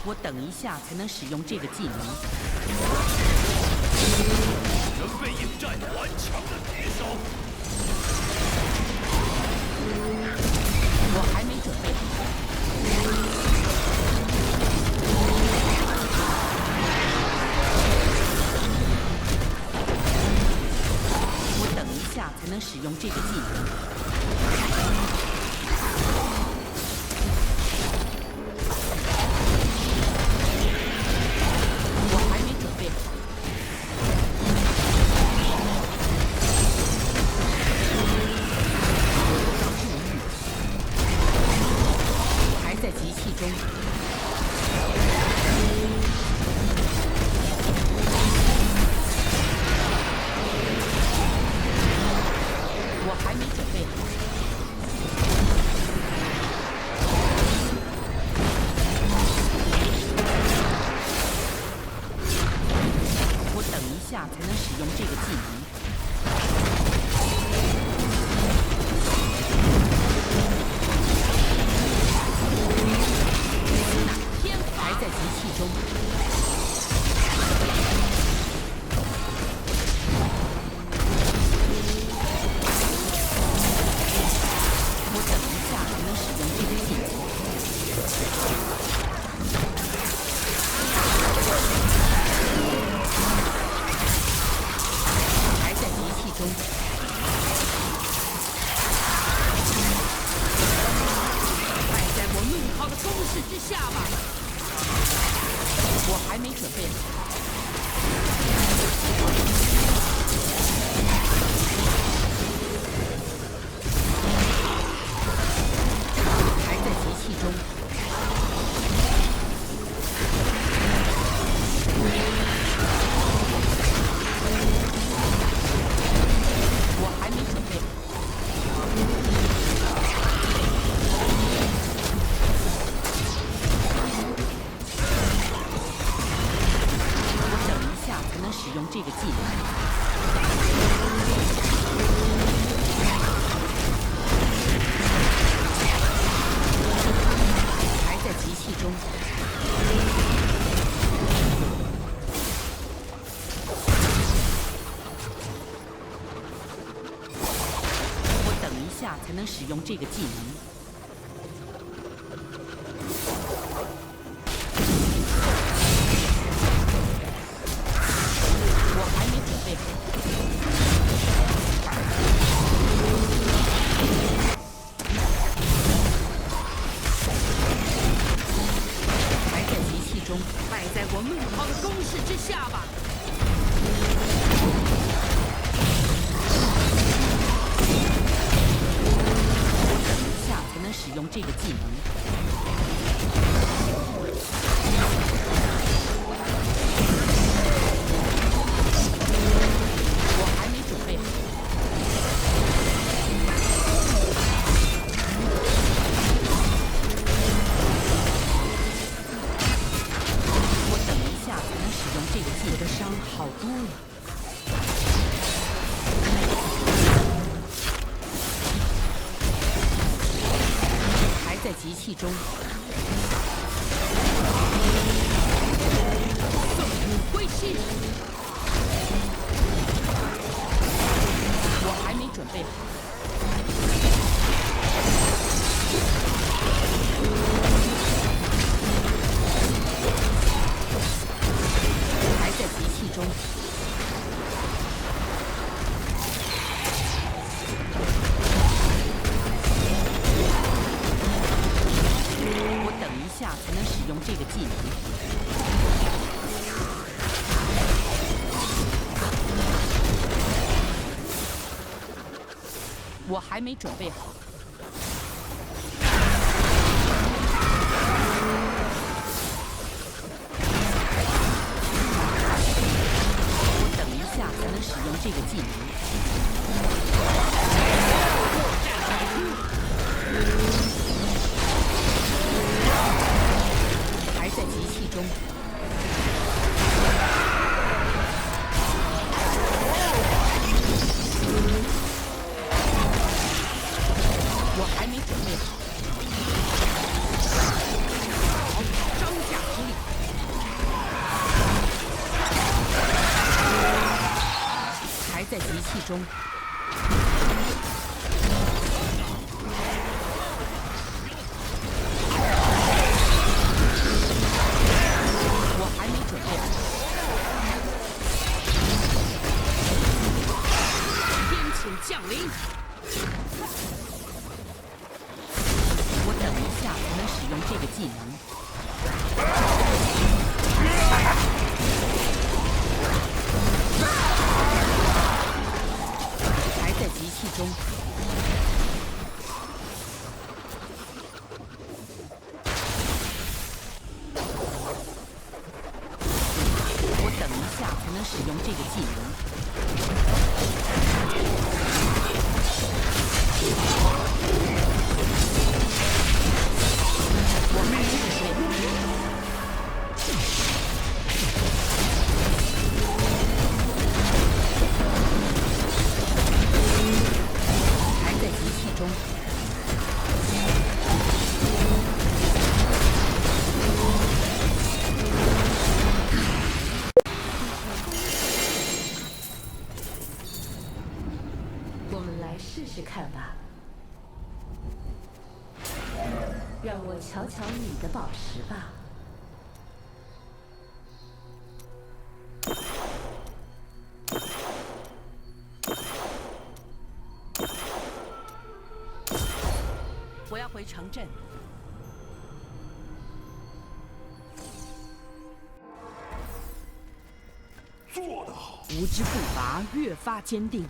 我等一下才能使用这个技能。人被引战顽强的铁手。我还没准备好。我等一下才能使用这个技能。 才能使用这个技能。天还在集气中。我等一下才能使用这个技能。 中，败在我怒涛的攻势之下吧！我还没准备好。还在集气中。 使用这个技能，还在集气中。我等一下才能使用这个技能。 败在我怒涛的攻势之下吧！等一下才能使用这个技能。我还没准备好。 这个技的伤好多了，还在集气中。纵虎归西，我还没准备好。 在集气中，我等一下才能使用这个技能。我还没准备好。 才能使用这个技能。还在集气中。我还没准备好。张甲之力。器中。我还没准备好。天谴降临。我等一下才能使用这个技能。还在集气中。我等一下才能使用这个技能。我还没准备好。还在集气中。我们来试试看吧，让我瞧瞧你的宝石吧。我要回城镇。做得好！无知步伐越发坚定。